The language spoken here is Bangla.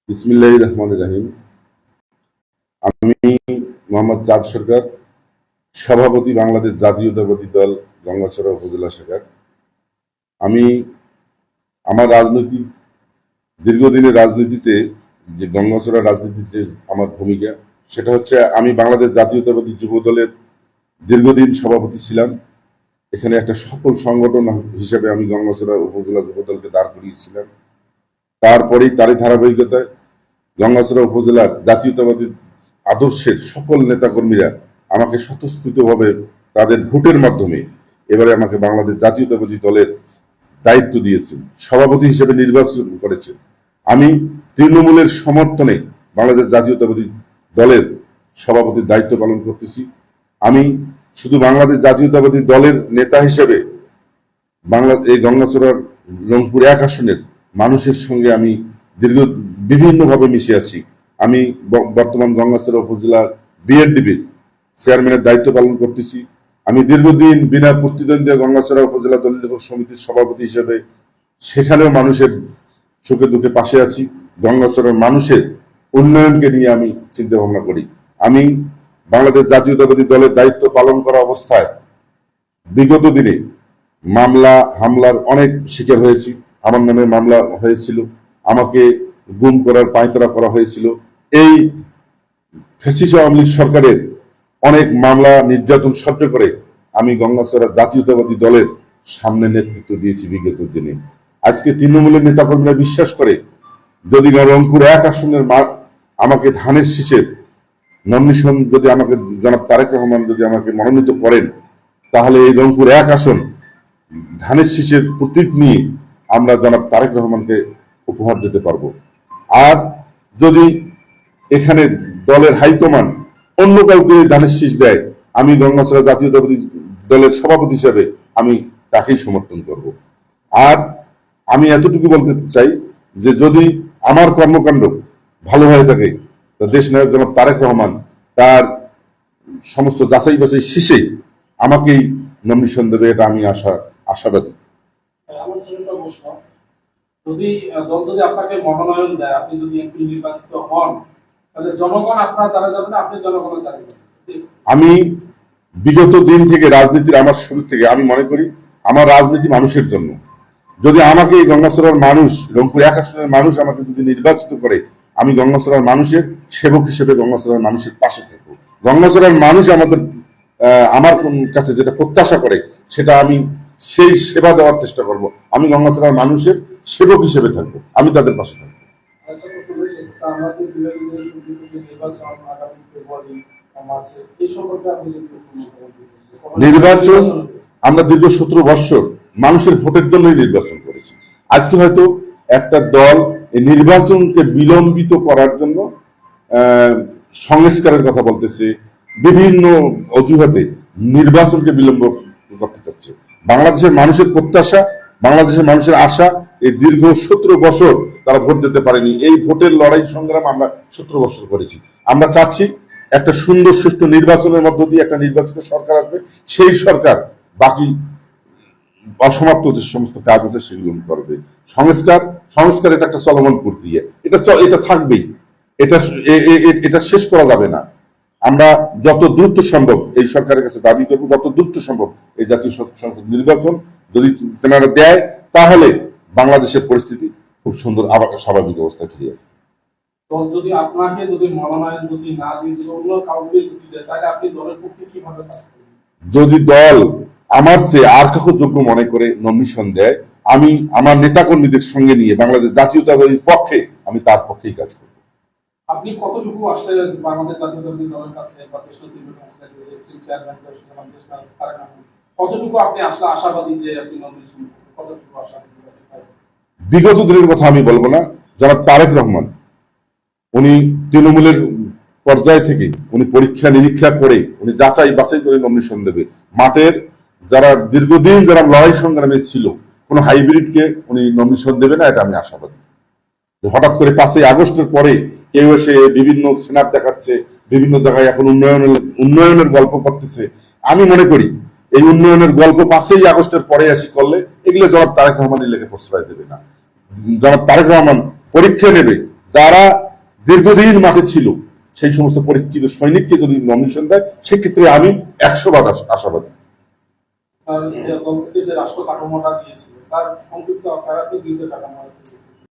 বিসমিল্লাহির রহমানির রহিম। আমি মোহাম্মদ চাঁদ সরকার, সভাপতি বাংলাদেশ জাতীয়তাবাদী দল গঙ্গাচড়া উপজেলা শাখার। আমি আমার রাজনৈতিক দীর্ঘদিনের রাজনীতিতে যে গঙ্গাচড়া রাজনীতিতে আমার ভূমিকা, সেটা হচ্ছে আমি বাংলাদেশ জাতীয়তাবাদী যুব দলের দীর্ঘদিন সভাপতি ছিলাম। এখানে একটা সফল সংগঠন হিসেবে আমি গঙ্গাচড়া উপজেলা যুব দলকে দাঁড় করিয়েছিলাম। তারপরেই তারই ধারাবাহিকতায় গঙ্গাচড়া উপজেলার জাতীয়তাবাদী আদর্শের সকল নেতাকর্মীরা আমাকে স্বতঃস্ফূর্তভাবে তাদের ভোটের মাধ্যমে এবারে আমাকে বাংলাদেশ জাতীয়তাবাদী দলের দায়িত্ব দিয়েছেন, সভাপতি হিসেবে নির্বাচন করেছেন। আমি তৃণমূলের সমর্থনে বাংলাদেশ জাতীয়তাবাদী দলের সভাপতির দায়িত্ব পালন করতেছি। আমি শুধু বাংলাদেশ জাতীয়তাবাদী দলের নেতা হিসেবে এই গঙ্গাচড়ার রংপুর 1 আসনের মানুষের সঙ্গে আমি বিভিন্নভাবে মিশে আছি। আমি বর্তমান গঙ্গাচড়া উপজেলার বিএনডিবির চেয়ারম্যানের দায়িত্ব পালন করতেছি। আমি দীর্ঘদিন বিনা প্রতিদ্বন্দ্বী গঙ্গাচড়া উপজেলা দলীয় লেখক সমিতির সভাপতি হিসেবে সেখানেও মানুষের সুখে দুঃখে পাশে আছি। গঙ্গাচড়ার মানুষের উন্নয়নকে নিয়ে আমি চিন্তা ভাবনা করি। আমি বাংলাদেশ জাতীয়তাবাদী দলের দায়িত্ব পালন করা অবস্থায় বিগত দিনে মামলা হামলার অনেক শিকার হয়েছি। আমার নামে মামলা হয়েছিল, আমাকে গুম করার পায়তারা করা হয়েছিল। এই ফ্যাসিস্ট আওয়ামী লীগ সরকারের অনেক মামলা নির্যাতন সহ্য করে আমি গঙ্গাচড়া জাতীয়তাবাদী দলের সামনে নেতৃত্ব দিয়েছি বিগত দিনে। আজকে তৃণমূলের নেতাকর্মীরা বিশ্বাস করে যদি রংপুর 1 আসনের আমাকে ধানের শীষের নমিনেশন যদি আমাকে জনাব তারেক রহমান যদি আমাকে মনোনীত করেন, তাহলে এই রংপুর 1 আসন ধানের শীষের প্রতীক নিয়ে আমরা জনাব তারেক রহমানকে উপহার দিতে পারবো। আর যদি এখানে দলের হাইকমান্ড অন্য কাউকে ধানের শীষ দেয়, আমি গঙ্গাচড়া জাতীয়তাবাদী দলের সভাপতি হিসেবে আমি তাকেই সমর্থন করব। আর আমি এতটুকু বলতে চাই যে যদি আমার কর্মকাণ্ড ভালো হয়ে থাকে, তো দেশ নায়ক জনাব তারেক রহমান তার সমস্ত যাচাই বাছাই শেষে আমাকেই নমিনেশন দেবে, এটা আমি আশাবাদী। যদি দল যদি আপনাকে মনোনয়ন দেয়, আপনি যদি এমপি নির্বাচিত হন, তাহলে জনগণ আপনার দ্বারা যাবে না, আপনি জনগণের দ্বারা যাবেন। আমি বিগত দিন থেকে রাজনীতির আমার শুরু থেকে আমি মনে করি আমার রাজনীতি মানুষের জন্য। যদি আমাকে এই গঙ্গাচড়ার মানুষ, রংপুর 1 আসনের মানুষ আমাকে যদি নির্বাচিত করে, আমি গঙ্গাচড়ার মানুষের সেবক হিসেবে গঙ্গাচড়ার মানুষের পাশে থাকবো। গঙ্গাচড়ার মানুষ আমার কাছে যেটা প্রত্যাশা করে, সেটা আমি সেই সেবা দেওয়ার চেষ্টা করব। আমি গঙ্গাচড়ার মানুষের সেবক হিসেবে থাকবো, আমি তাদের পাশে থাকবো। নির্বাচন আমরা দীর্ঘ 17 বছর মানুষের ভোটের জন্যই নির্বাচন করেছি। আজকে হয়তো একটা দল এই নির্বাচনকে বিলম্বিত করার জন্য সংস্কারের কথা বলতেছে, বিভিন্ন অজুহাতে নির্বাচনকে বিলম্ব করতে চাচ্ছে। বাংলাদেশের মানুষের প্রত্যাশা, বাংলাদেশের মানুষের আশা, এই দীর্ঘ 17 বছর তারা ভোট দিতে পারেনি। এই ভোটের লড়াই সংগ্রাম আমরা 17 বছর করেছি। আমরা চাচ্ছি একটা সুন্দর সুষ্ঠু নির্বাচনের মধ্য দিয়ে একটা নির্বাচিত সরকার আসবে, সেই সরকার বাকি অসমাপ্ত যে সমস্ত কাজ আছে সেগুলো করবে। সংস্কার এটা একটা চলমান প্রক্রিয়া, এটা থাকবেই, এটা শেষ করা যাবে না। আমরা যত দ্রুত সম্ভব এই সরকারের কাছে দাবি করব, যত দ্রুত সম্ভব এই জাতীয় সংসদ নির্বাচন যদি তেনারা দেয়, তাহলে বাংলাদেশের পরিস্থিতি খুব সুন্দর আবার স্বাভাবিক অবস্থায় ফিরে আসবে। যদি আপনাকে যদি মনোনয়ন যদি না দিয়ে অন্য কাউকে যদি দেয়, তাহলে আপনি দলের পক্ষে কিভাবে কাজ করবেন? যদি দল আমার চেয়ে আর কাউকে যোগ্য মনে করে নমিনেশন দেয়, আমি আমার নেতাকর্মীদের সঙ্গে নিয়ে বাংলাদেশ জাতীয়তাবাদীর পক্ষে আমি তার পক্ষেই কাজ করব। আপনি কতটুকু আসলে বাংলাদেশ জাতীয়তাবাদী দলের কাছে বা কতটুকু আপনি আসলে আশাবাদী যে আপনি নমিনেশন কতটুকু আশাবাদী? বিগত দিনের কথা আমি বলবো না। জনাব তারেক রহমান উনি তৃণমূলের পর্যায় থেকে উনি পরীক্ষা নিরীক্ষা করে উনি যাচাই বাছাই করে নমিনেশন দেবে। মাঠের যারা দীর্ঘদিন যারা লড়াই সংগ্রামে ছিল, কোন হাইব্রিডকে উনি নমিনেশন দেবে না, এটা আমি আশাবাদী। হঠাৎ করে 5ই আগস্টের পরে কেউ এসে বিভিন্ন সিনার দেখাচ্ছে, বিভিন্ন জায়গায় এখন উন্নয়নের গল্প করতেছে। আমি মনে করি এই উন্নয়নের গল্প 5ই আগস্টের পরে আসি করলে এগুলো জনাব তারেক রহমানের লেগে প্রশ্রয় দেবে না। জনাব তারেক রহমান পরীক্ষা নেবে, যারা দীর্ঘদিন মাঠে ছিল সেই সমস্ত পরীক্ষিত সৈনিককে যদি নমিনেশন দেয়, সেক্ষেত্রে আমি 100% আশাবাদী। আর যে দল থেকে যে রাষ্ট্র কাঠামোটা দিয়েছিল তার সংক্ষিপ্ত আকারে 2টা কাঠামো